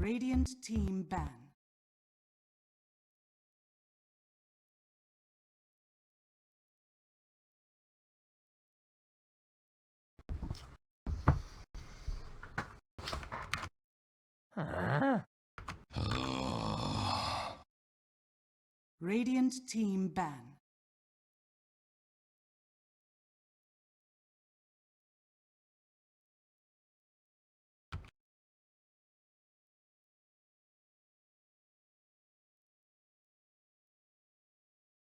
Radiant team ban. Radiant team ban.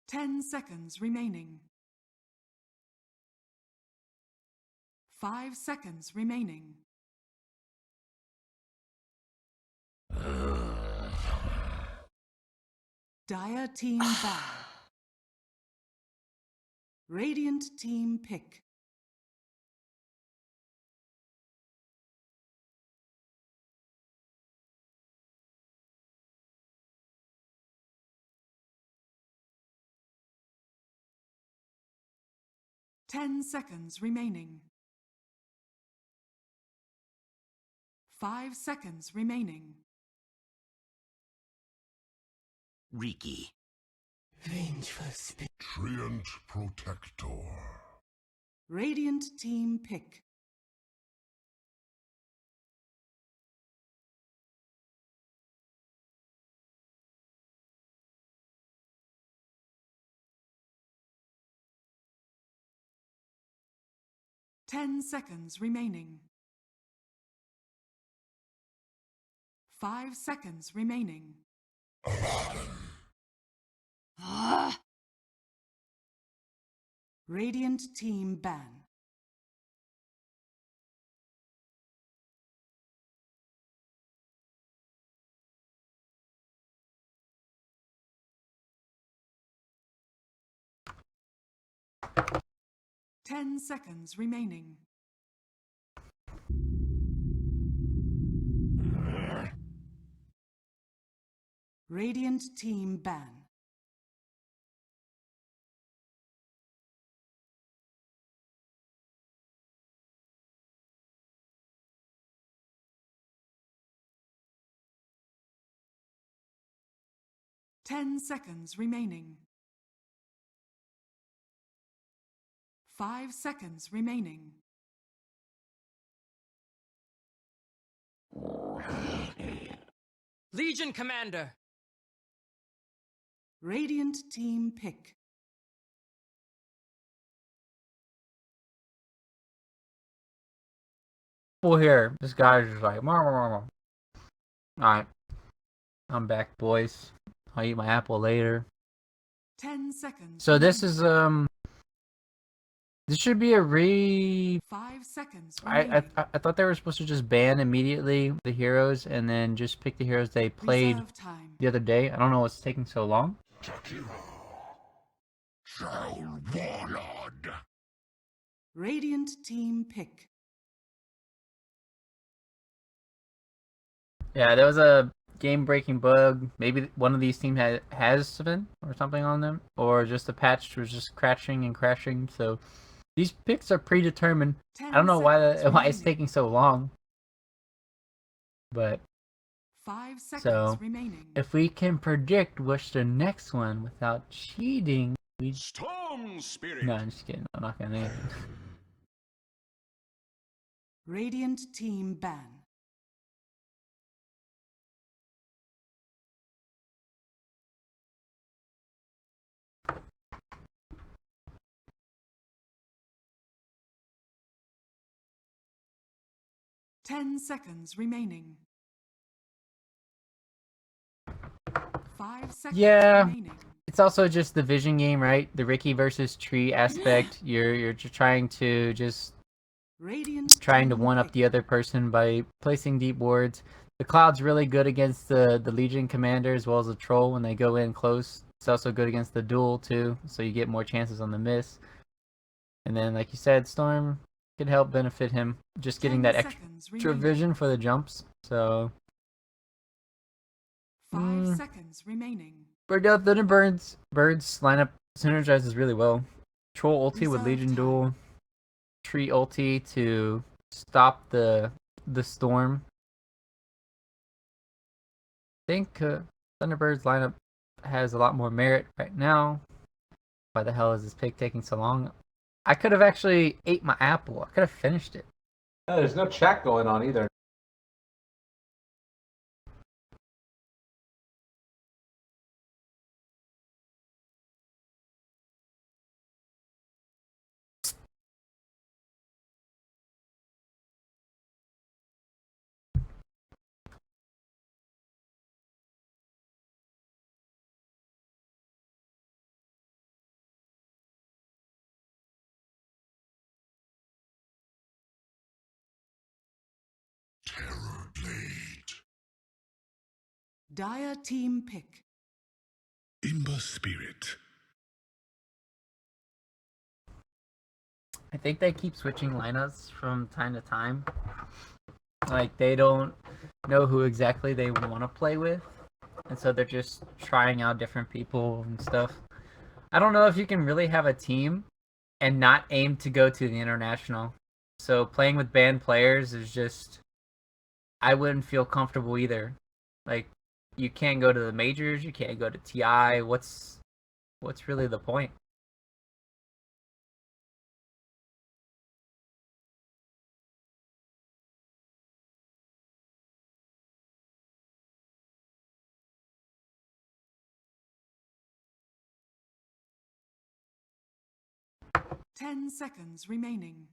Ten seconds remaining. 5 seconds remaining. Dire team ban. Radiant team pick. Ten seconds remaining. 5 seconds remaining. Riki. Treant Protector. Radiant team pick. Ten seconds remaining. 5 seconds remaining. Radiant team ban. Ten seconds remaining. Radiant team ban. Ten seconds remaining. 5 seconds remaining. Legion Commander. Radiant team pick. Well, here, this guy's just like, all right, I'm back, boys. I'll eat my apple later. 10 seconds. So this is this should be a 5 seconds. I thought they were supposed to just ban immediately the heroes and then just pick the heroes they played the other day. I don't know what's taking so long. Warlord. Radiant team pick. Yeah, there was a game-breaking bug. Maybe one of these teams has been or something on them, or just the patch was just crashing and crashing. So these picks are predetermined. I don't know why it's taking so long, but 5 seconds so remaining. if we can predict what's the next one without cheating, we Storm Spirit. no, I'm just kidding. I'm not gonna. Radiant team ban. Ten seconds remaining. 5 seconds remaining. It's also just the vision game, right? The Riki versus Tree aspect. You're trying to just one up the other person by placing deep wards. The Cloud's really good against the Legion commander as well as the Troll when they go in close. It's also good against the duel too, so you get more chances on the miss. And then, like you said, Storm can help benefit him just getting that extra vision for the jumps. So 5 seconds remaining. Bird out Thunderbirds. Birds lineup synergizes really well. Troll ulti with Legion duel. Tree ulti to stop the storm. think Thunderbirds lineup has a lot more merit right now. Why the hell is this pick taking so long? I could have actually ate my apple. I could have finished it. There's no chat going on either. Terror Blade. Dire team pick. Imba Spirit. I think they keep switching lineups from time to time. Like, they don't know who exactly they want to play with. And so they're just trying out different people and stuff. I don't know if you can really have a team and not aim to go to the international. So playing with banned players is just... I wouldn't feel comfortable either. Like, you can't go to the majors, you can't go to TI. What's really the point? Ten seconds remaining.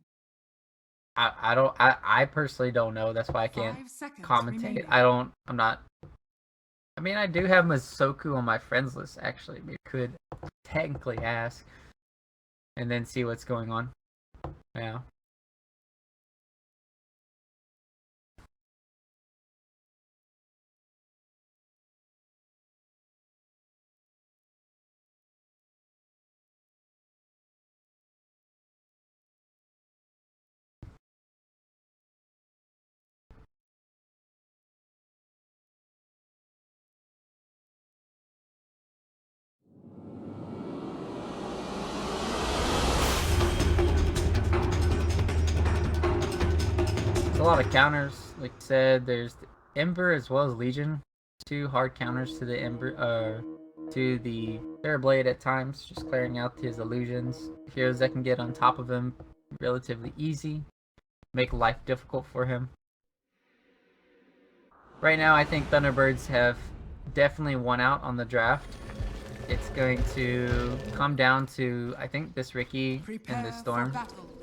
I personally don't know. That's why I can't 5 seconds commentate. remaining. I'm not. I mean, I do have Masoku on my friends list, actually. We could technically ask and then see what's going on. Yeah. There's a lot of counters. Like I said, there's the Ember as well as Legion. 2 hard counters to the Ember, to the Thunderblade at times, just clearing out his illusions. Heroes that can get on top of him relatively easy, make life difficult for him. Right now, I think Thunderbirds have definitely won out on the draft. It's going to come down to, I think, this Ricky and this Storm.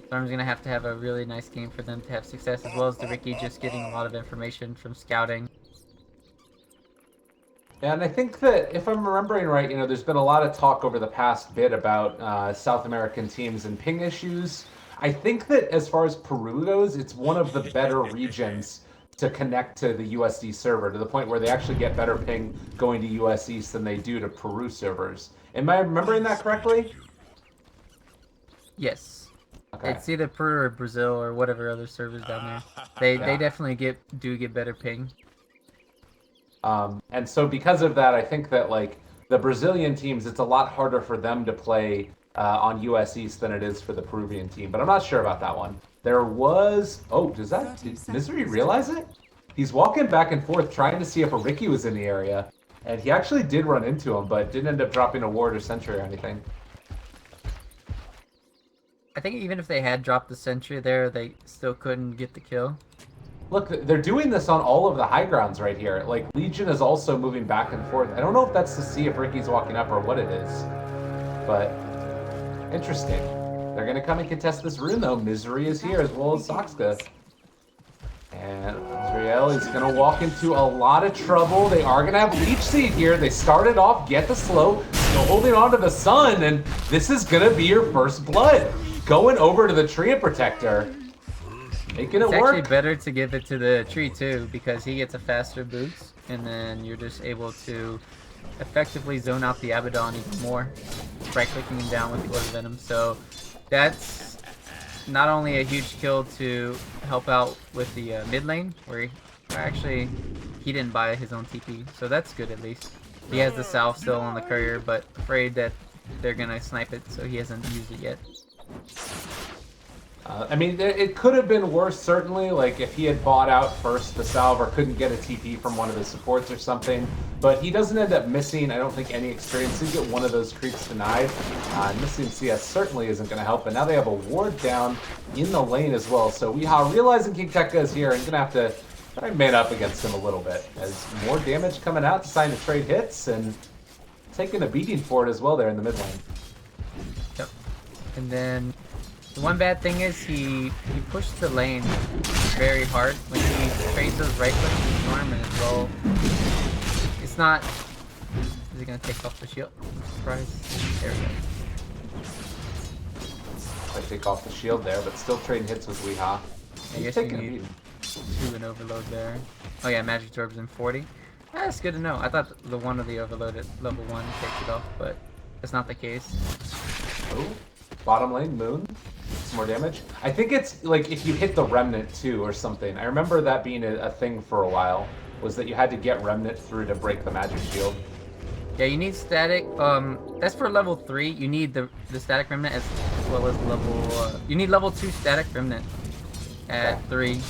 Storm's going to have a really nice game for them to have success, as well as the Ricky just getting a lot of information from scouting. Yeah, and I think that, if I'm remembering right, you know, there's been a lot of talk over the past bit about South American teams and ping issues. I think that as far as Peru goes, it's one of the better regions to connect to the USD server, to the point where they actually get better ping going to US East than they do to Peru servers. Am I remembering that correctly? Yes. Okay. It's either Peru or Brazil or whatever other servers down there. They definitely get better ping. And so because of that, I think that, like, the Brazilian teams, it's a lot harder for them to play on US East than it is for the Peruvian team. But I'm not sure about that one. There was... Oh, did Misery realize it? He's walking back and forth trying to see if a Ricky was in the area. And he actually did run into him, but didn't end up dropping a ward or sentry or anything. I think even if they had dropped the sentry there, they still couldn't get the kill. Look, they're doing this on all of the high grounds right here. Like, Legion is also moving back and forth. I don't know if that's to see if Ricky's walking up or what it is. But, interesting. They're going to come and contest this rune, though. Misery is here, as well as Soxka. And Azrael is going to walk into a lot of trouble. They are going to have Leech Seed here. They started off, get the slow, still holding on to the sun, and this is going to be your first blood. Going over to the Tree Protector. Making it work. It's actually better to give it to the tree too, because he gets a faster boost, and then you're just able to effectively zone out the Abaddon even more, right-clicking him down with the Order Venom. So that's not only a huge kill to help out with the mid lane, where he didn't buy his own TP, so that's good at least. He has the Salve still on the courier, but afraid that they're gonna snipe it, so he hasn't used it yet. I mean, it could have been worse, certainly, like if he had bought out first the salve or couldn't get a TP from one of his supports or something, but he doesn't end up missing, I don't think, any experience. He get one of those creeps denied. Missing CS certainly isn't going to help, and now they have a ward down in the lane as well, so Weehaw, realizing King Tekka is here, and going to have to try and man up against him a little bit, as more damage coming out, deciding to trade hits, and taking a beating for it as well there in the mid lane. Yep. And then the one bad thing is he pushed the lane very hard when he trades those right clicks to Storm, and as well, it's not. Is he gonna take off the shield? Surprise! There we go. I take off the shield there, but still trading hits with Weehaw. I guess you need 2 in overload there. Oh yeah, Magic Orbs in 40. That's good to know. I thought the one of the overload at level 1 takes it off, but that's not the case. Oh, bottom lane, Moon. Some more damage. I think it's like if you hit the Remnant too or something. I remember that being a thing for a while, was that you had to get Remnant through to break the magic shield. Yeah, you need static. That's for level 3. You need the static remnant as well as level. You need level 2 static remnant at 3.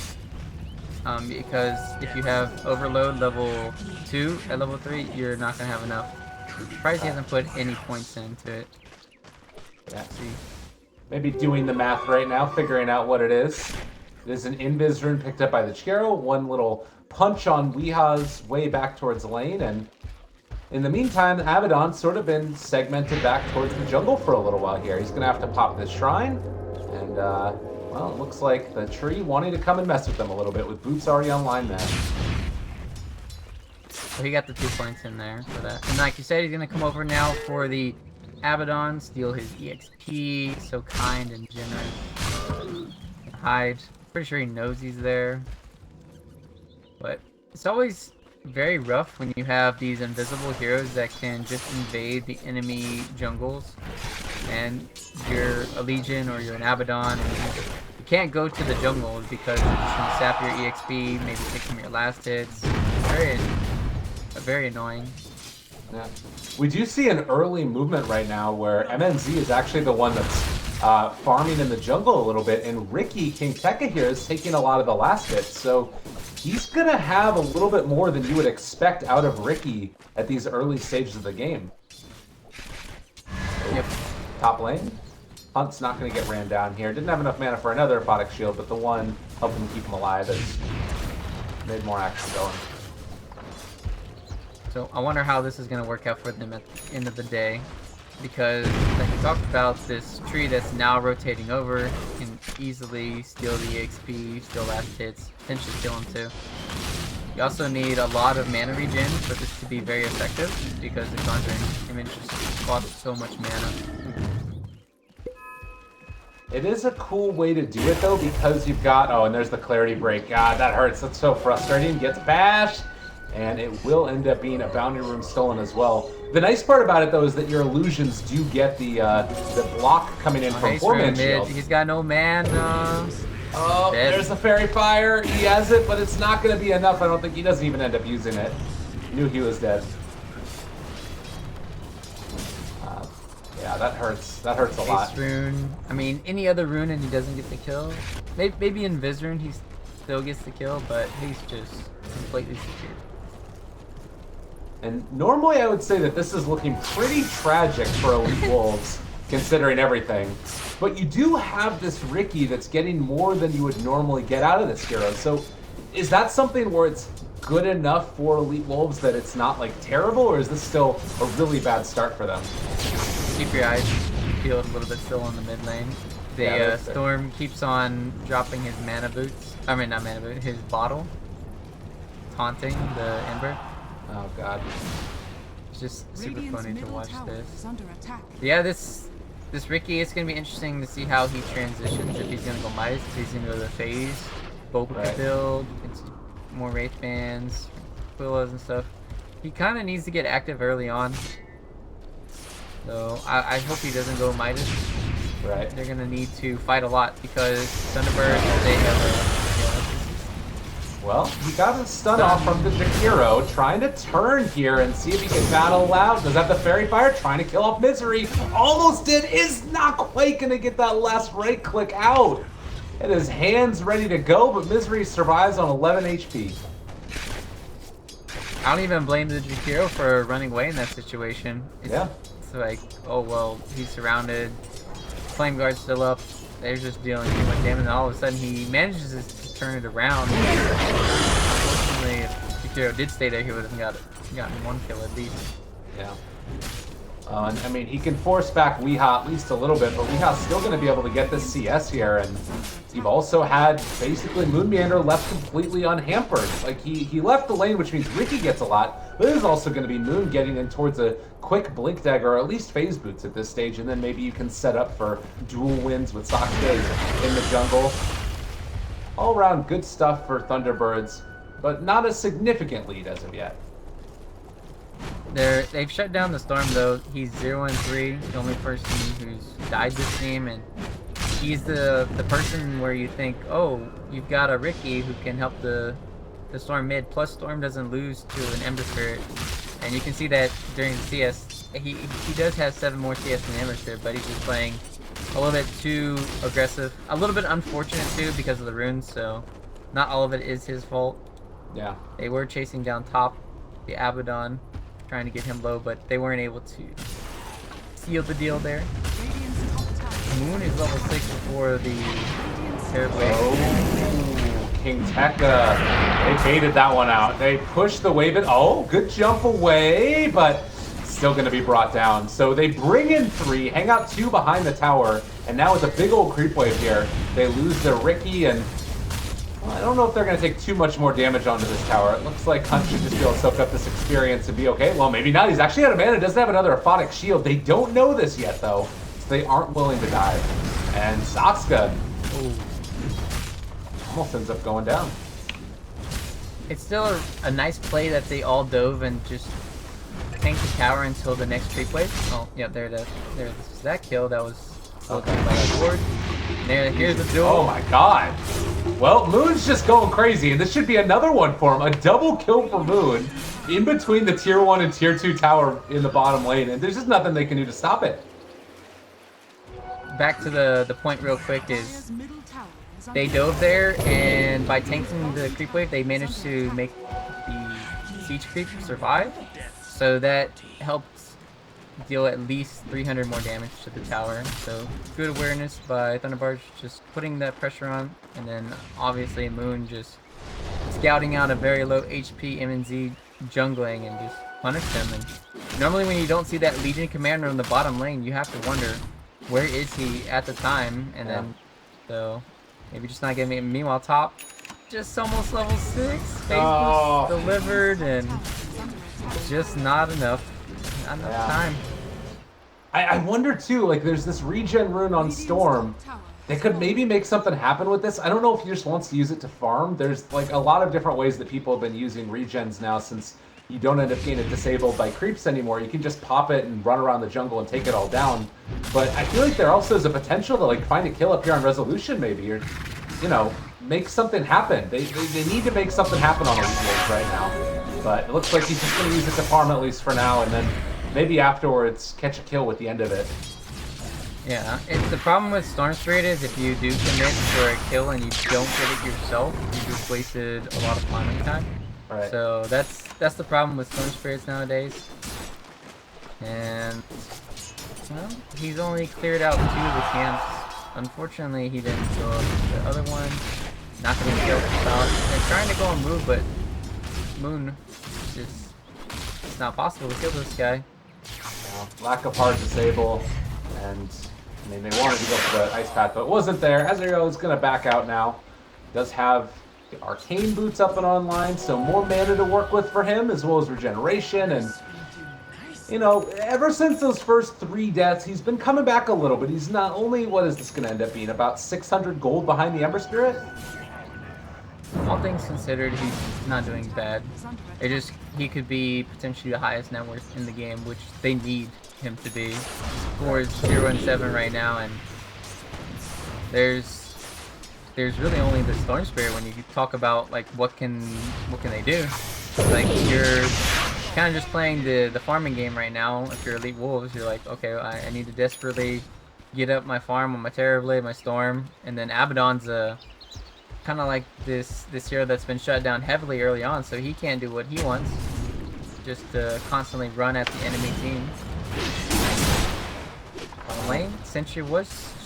Because if you have overload level 2 at level 3, you're not gonna have enough. Surprised he hasn't put any points into it. Yeah. See, maybe doing the math right now, figuring out what it is. It is an invis rune picked up by the Chikero. One little punch on Weehaw's way back towards the lane, and in the meantime, Abaddon's sort of been segmented back towards the jungle for a little while here. He's going to have to pop this shrine, and, well, it looks like the tree wanting to come and mess with them a little bit, with boots already online there. So he got the 2 points in there for that. And like you said, he's going to come over now for the Abaddon, steal his EXP, so kind and generous. Hide. Pretty sure he knows he's there. But it's always very rough when you have these invisible heroes that can just invade the enemy jungles, and you're a Legion or you're an Abaddon, and you can't go to the jungles because they're just going to sap your EXP, maybe take some of your last hits. Very annoying. Yeah. We do see an early movement right now where MNZ is actually the one that's farming in the jungle a little bit, and Ricky, King Tekka here, is taking a lot of the last hits, so he's going to have a little bit more than you would expect out of Ricky at these early stages of the game. Yep. Top lane. Hunt's not going to get ran down here. Didn't have enough mana for another Aphotic Shield, but the one helping keep him alive has made more action going. So I wonder how this is going to work out for them at the end of the day, because like we talked about, this tree that's now rotating over can easily steal the EXP, steal last hits, potentially kill him too. You also need a lot of mana regen for this to be very effective, because the Conjuring Image just costs so much mana. It is a cool way to do it though, because you've got, oh, and there's the clarity break. God, that hurts. That's so frustrating. Gets bashed. And it will end up being a bounty rune stolen as well. The nice part about it, though, is that your illusions do get the block coming in from 4-man shield. He's got no mana. Oh, dead. There's the Fairy Fire. He has it, but it's not going to be enough. I don't think he doesn't even end up using it. Knew he was dead. Yeah, that hurts. That hurts a lot. Rune. I mean, any other rune and he doesn't get the kill. Maybe in Vizrune he still gets the kill, but he's just completely secured. And normally I would say that this is looking pretty tragic for EWolves, considering everything. But you do have this Ricky that's getting more than you would normally get out of this hero. So is that something where it's good enough for EWolves that it's not like terrible, or is this still a really bad start for them? Keep your eyes peeled a little bit still on the mid lane. The Storm keeps on dropping his mana boots. I mean, not mana boot, his bottle. Taunting the Ember. Oh god. It's just super funny to watch this. Under attack. Yeah, this Ricky, it's gonna be interesting to see how he transitions. If he's gonna go Midas, if he's gonna go the phase, Boba build, it's more Wraith Bands, Quillas and stuff. He kinda needs to get active early on. So I hope he doesn't go Midas. Right. They're gonna need to fight a lot because Thunderbirds, they have a well, he got a stun off from the Jakiro, trying to turn here and see if he can battle out. Does have the Fairy Fire, trying to kill off Misery. Almost did, is not quite going to get that last right click out. And his hands ready to go, but Misery survives on 11 HP. I don't even blame the Jakiro for running away in that situation. It's like, oh well, he's surrounded. Flame Guard's still up. They're just dealing too much damage, and all of a sudden he manages to turn it around. Unfortunately, if Jakiro did stay there, he would have gotten one kill at least. Yeah. I mean, he can force back Weeha at least a little bit, but Weeha's still going to be able to get this CS here, and you've also had basically Moon Meander left completely unhampered. Like, he left the lane, which means Ricky gets a lot, but it is also going to be Moon getting in towards a quick Blink Dagger, or at least Phase Boots at this stage, and then maybe you can set up for dual wins with Sasuke in the jungle. All around good stuff for Thunderbirds, but not a significant lead as of yet. They've shut down the Storm though. He's 0-3, the only person who's died this game, and he's the person where you think, oh, you've got a Ricky who can help the Storm mid. Plus, Storm doesn't lose to an Ember Spirit, and you can see that during the CS, he does have 7 more CS than Ember Spirit, but he's just playing a little bit too aggressive, a little bit unfortunate too because of the runes. So, not all of it is his fault. Yeah, they were chasing down top the Abaddon, trying to get him low, but they weren't able to seal the deal there. Moon is level 6 before the Terrorblade. Oh, King Tekka. They baited that one out. They pushed the wave in. Oh, good jump away, but still going to be brought down. So they bring in 3, hang out 2 behind the tower, and now with a big old creep wave here, they lose their Ricky, and I don't know if they're going to take too much more damage onto this tower. It looks like Hunt should just be able to soak up this experience and be okay. Well, maybe not. He's actually out of mana. Doesn't have another Aphotic Shield. They don't know this yet, though, so they aren't willing to dive. And Satsuka almost ends up going down. It's still a nice play that they all dove and just tanked the tower until the next creep wave. Oh, yeah, there's that kill. That was still done by that ward. Here's the duel. Oh my god. Well, Moon's just going crazy, and this should be another one for him. A double kill for Moon in between the tier 1 and tier 2 tower in the bottom lane, and there's just nothing they can do to stop it. Back to the point real quick is they dove there, and by tanking the creep wave, they managed to make the siege creep survive. So that helped deal at least 300 more damage to the tower. So good awareness by Thunderbirds, just putting that pressure on, and then obviously Moon just scouting out a very low HP MNZ jungling and just punished him. And normally when you don't see that Legion Commander in the bottom lane, you have to wonder where is he at the time, and then so maybe just not getting it. Meanwhile, top just almost level 6, Phase Boost delivered, and just not enough. Not enough time. I wonder too, like there's this regen rune on Storm. They could maybe make something happen with this. I don't know if he just wants to use it to farm. There's like a lot of different ways that people have been using regens now, since you don't end up getting it disabled by creeps anymore. You can just pop it and run around the jungle and take it all down. But I feel like there also is a potential to like find a kill up here on Resolution maybe, or you know, make something happen. They need to make something happen on EWolves right now. But it looks like he's just going to use it to farm at least for now, and then maybe afterwards catch a kill with the end of it. Yeah, the problem with Storm Spirit is if you do commit for a kill and you don't get it yourself, you just wasted a lot of farming time. Right. So that's the problem with Storm Spirits nowadays. And well, he's only cleared out 2 of the camps. Unfortunately, he didn't go up the other one. Not going to kill without. They're trying to go and move, but Moon just, it's not possible to kill this guy. Lack of hard disable, and I mean they wanted to go for the ice path, but it wasn't there. Ezreal is going to back out now. Does have the arcane boots up and online, so more mana to work with for him, as well as regeneration. And you know, ever since those first 3 deaths, he's been coming back a little, but he's not only, what is this going to end up being, about 600 gold behind the Ember Spirit? All things considered, he's not doing bad. He could be potentially the highest net worth in the game, which they need him to be. He scores 0-7 right now, and there's really only the Storm Spirit when you talk about like what can they do. Like you're kind of just playing the farming game right now. If you're Elite Wolves, you're like, okay, I need to desperately get up my farm on my Terrorblade, my Storm, and then Abaddon's kind of like this hero that's been shut down heavily early on, so he can't do what he wants. Just constantly run at the enemy team. On lane, Sentry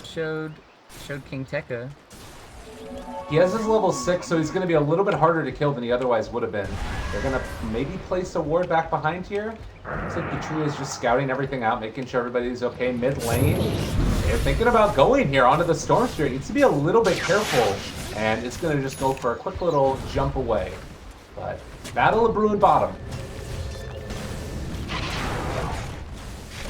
showed King Tekka. He has his level 6, so he's going to be a little bit harder to kill than he otherwise would have been. They're going to maybe place a ward back behind here. Looks like the tree is just scouting everything out, making sure everybody's okay mid lane. They're thinking about going here onto the Storm Sphere. Needs to be a little bit careful, and it's going to just go for a quick little jump away. But Battle of Bruin Bottom.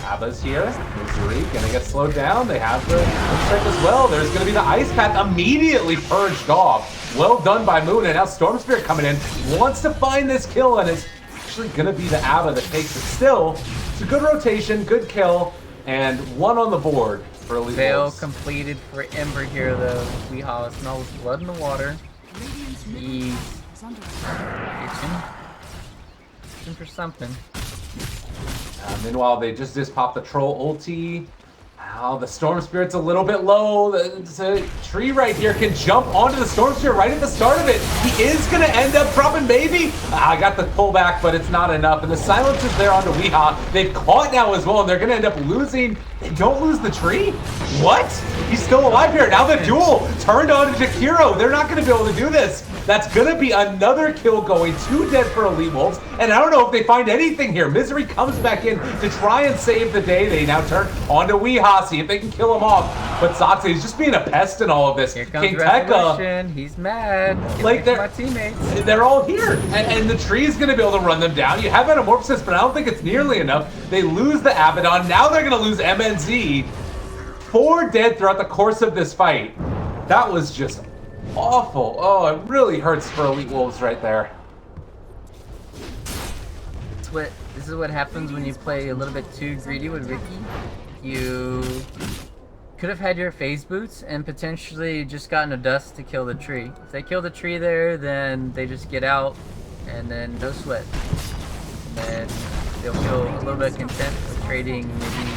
Abba's here. Missouri gonna get slowed down. They have the strike as well. There's gonna be the Ice Path immediately purged off. Well done by Moon, and now Storm Spirit coming in. Wants to find this kill, and it's actually gonna be the Abba that takes it. Still, it's a good rotation, good kill, and one on the board for Elite Fail Wolves. completed for Ember here though. Weehaw smells blood in the water. He's itching for something. Meanwhile, they just pop the Troll ulti. Now the Storm Spirit's a little bit low. The tree right here can jump onto the Storm Spirit right at the start of it. He is going to end up dropping maybe. I got the pullback, but it's not enough. And the silence is there onto Weehaw. They've caught now as well, and they're going to end up losing. They don't lose the tree? What? He's still alive here. Now the duel turned on to Jakiro. They're not going to be able to do this. That's going to be another kill going. 2 dead for Elite Wolves. And I don't know if they find anything here. Misery comes back in to try and save the day. They now turn onto Weehaw, see if they can kill him off. But Zoxy is just being a pest in all of this. Here comes King Tekka. Resolution. He's mad. Like my teammates. They're all here. And the tree is going to be able to run them down. You have Metamorphosis, but I don't think it's nearly enough. They lose the Abaddon. Now they're going to lose MNZ. 4 dead throughout the course of this fight. That was just awful. Oh, it really hurts for Elite Wolves right there. This is what happens when you play a little bit too greedy with Ricky. You could have had your phase boots and potentially just gotten a dust to kill the tree. If they kill the tree there, then they just get out and then no sweat. And they'll feel a little bit content with trading maybe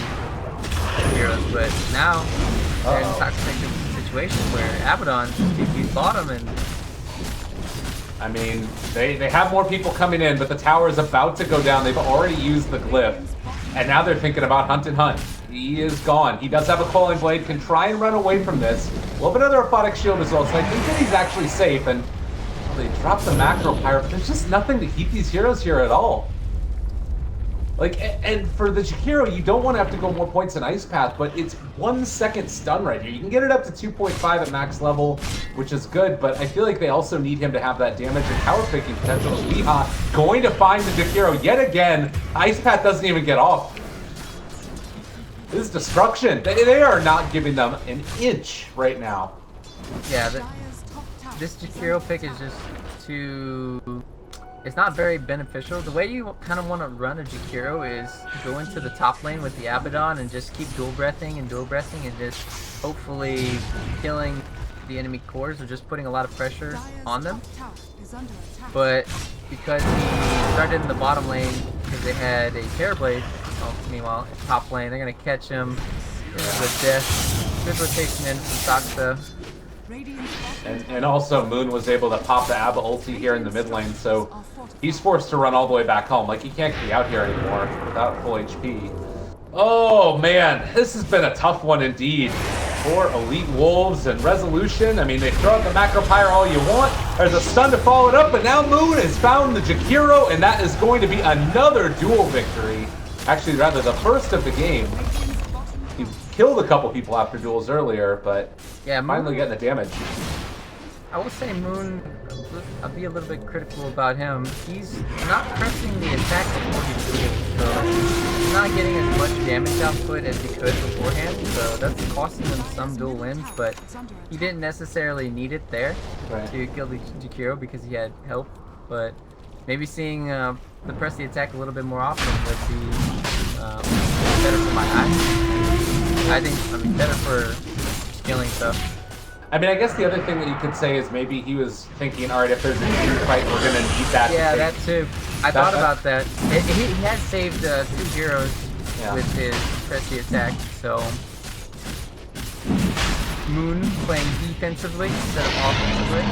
heroes. But now they're in a toxic situation where Abaddon TP's bottom, and I mean, they have more people coming in, but the tower is about to go down. They've already used the glyph, and now they're thinking about Hunt and Hunt. He is gone. He does have a Quelling Blade, can try and run away from this. Will have another Aphotic Shield as well, so I think that he's actually safe, and well, they drop the Macro Pyre, but there's just nothing to keep these heroes here at all. Like, and for the Jakiro, you don't want to have to go more points than Ice Path, but it's 1 second stun right here. You can get it up to 2.5 at max level, which is good, but I feel like they also need him to have that damage and power picking potential. Weehaw going to find the Jakiro yet again. Ice Path doesn't even get off. This is destruction. They are not giving them an inch right now. Yeah, this Jakiro pick is just too... It's not very beneficial. The way you kind of want to run a Jakiro is go into the top lane with the Abaddon and just keep dual breathing and just hopefully killing the enemy cores or just putting a lot of pressure on them. But because he started in the bottom lane because they had a Terrorblade, meanwhile, top lane, they're going to catch him. This is a death. Good rotation in from Saksa. And also Moon was able to pop the Abba ulti here in the mid lane, so he's forced to run all the way back home. Like, he can't be out here anymore without full HP. Oh man, this has been a tough one indeed for Elite Wolves and Resolution. I mean, they throw out the Macro Pyre all you want. There's a stun to follow it up, but now Moon has found the Jakiro, and that is going to be another duel victory. Actually, rather the first of the game. He killed a couple people after duels earlier, but yeah, finally getting the damage. I will say Moon, I'll be a little bit critical about him. He's not pressing the attack before he duels, so he's not getting as much damage output as he could beforehand, so that's costing him some duel wins, but he didn't necessarily need it there to kill the Jakiro because he had help, but maybe seeing the press the attack a little bit more often would be better for my eyes. I mean, better for skilling stuff. I mean, I guess the other thing that you could say is maybe he was thinking, all right, if there's a team fight, we're going to need that. Yeah, that too. I thought about that. He had saved 2 heroes with his press the attack, so Moon playing defensively instead of offensively.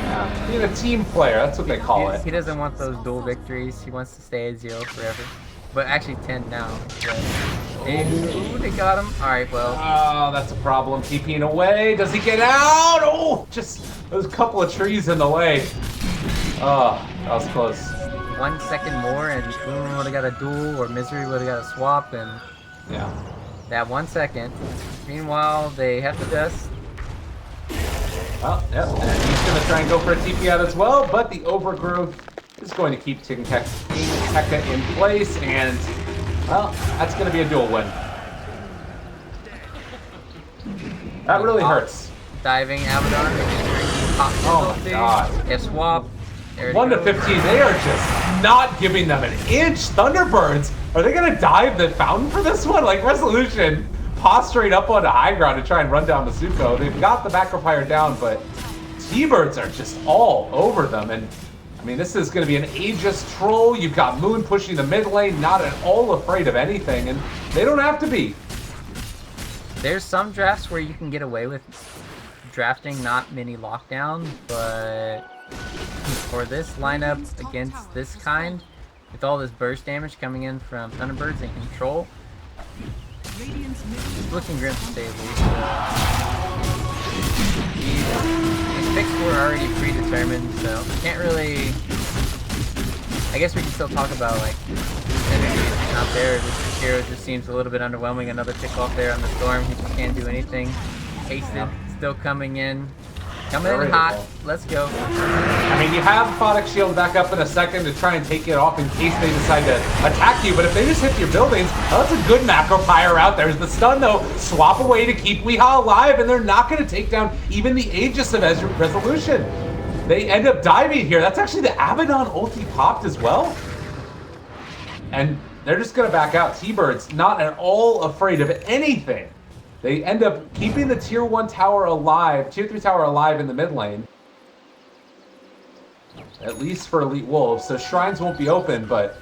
Yeah, being a team player, that's what they call it. He doesn't want those dual victories. He wants to stay at 0 forever. But actually 10 now. Ooh, they got him. Alright, well. Oh, that's a problem. TPing away. Does he get out? Oh, just those couple of trees in the way. Oh, that was close. 1 second more and Boom would have got a duel or Misery would have got a swap and Yeah. that 1 second. Meanwhile, they have the dust. Well, yep, and he's going to try and go for a TP out as well, but the overgrowth is going to keep Tekka in place, and, well, that's going to be a dual win. That really hurts. Diving Abaddon. Oh my god. If swap. There it 1 to goes. 15, they are just not giving them an inch. Thunderbirds, are they going to dive the fountain for this one? Like, Resolution posturing up onto high ground to try and run down Masuko. They've got the Macropire down, but TBirds are just all over them. And, I mean, this is going to be an Aegis troll. You've got Moon pushing the mid lane, not at all afraid of anything, and they don't have to be. There's some drafts where you can get away with drafting not many lockdown, but for this lineup against this kind, with all this burst damage coming in from Thunderbirds and control, it's looking grim to say the least. These picks were already predetermined, so can't really. I guess we can still talk about like energy is not there. This hero just seems a little bit underwhelming. Another pick off there on the storm. He just can't do anything. Hasted, still coming in. Coming in hot. Let's go. I mean, you have Photic Shield back up in a second to try and take it off in case they decide to attack you, but if they just hit your buildings, oh, that's a good Macropire out there. The stun, though, swap away to keep Weehaw alive, and they're not going to take down even the Aegis of Resolution. They end up diving here. That's actually the Abaddon ulti popped as well. And they're just going to back out. TBirds, not at all afraid of anything. They end up keeping the tier 1 tower alive, tier 3 tower alive in the mid lane. At least for EWolves, so shrines won't be open, but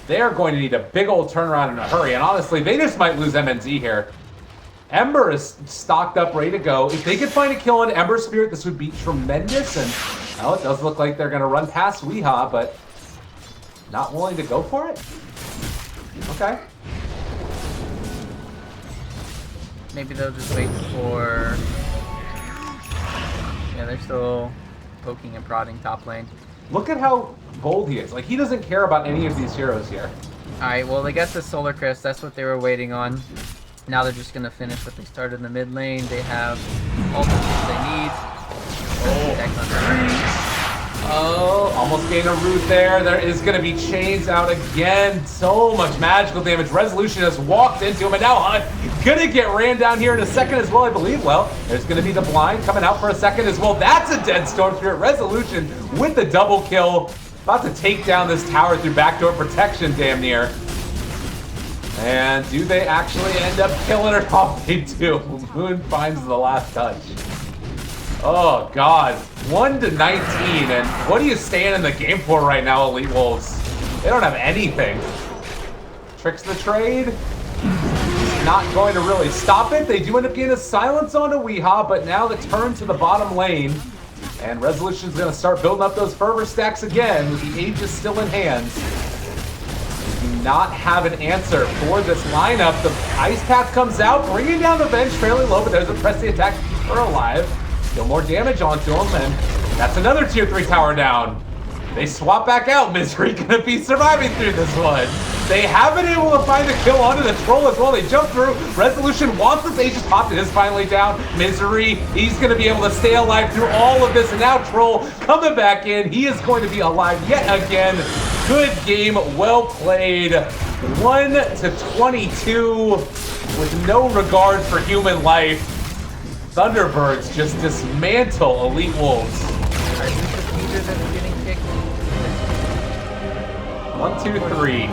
they are going to need a big old turnaround in a hurry. And honestly, they just might lose MNZ here. Ember is stocked up, ready to go. If they could find a kill on Ember Spirit, this would be tremendous. And, well, it does look like they're going to run past Weehaw, but not willing to go for it? Okay. Maybe they'll just wait for. Yeah, they're still poking and prodding top lane. Look at how bold he is. Like, he doesn't care about any of these heroes here. Alright, well, they got the Solar Crest. That's what they were waiting on. Now they're just going to finish what they started in the mid lane. They have all the things they need. Oh, almost getting a root there. There is going to be chains out again. So much magical damage. Resolution has walked into him, and now Hunt going to get ran down here in a second as well, I believe. Well, there's going to be the blind coming out for a second as well. That's a dead Storm Spirit. Resolution with the double kill. About to take down this tower through backdoor protection, damn near. And do they actually end up killing her off? They do. Moon finds the last touch. Oh, God. 1 to 19, and what are you staying in the game for right now, EWolves? They don't have anything. Tricks the trade. Not going to really stop it. They do end up getting a silence onto Weehaw, but now the turn to the bottom lane. And Resolution's going to start building up those fervor stacks again with the Aegis still in hand. Do not have an answer for this lineup. The Ice Path comes out, bringing down the bench fairly low, but there's a press the attack to keep her alive. Still more damage onto him, and that's another tier 3 tower down. They swap back out. Misery gonna be surviving through this one. They have been able to find a kill onto the troll as well. They jump through. Resolution wants this Aegis popped. It is finally down. Misery, he's gonna be able to stay alive through all of this, and now Troll coming back in. He is going to be alive yet again. Good game, well played. 1 to 22 with no regard for human life. Thunderbirds just dismantle EWolves. Are these the features that are getting kicked? 1, 2, 3.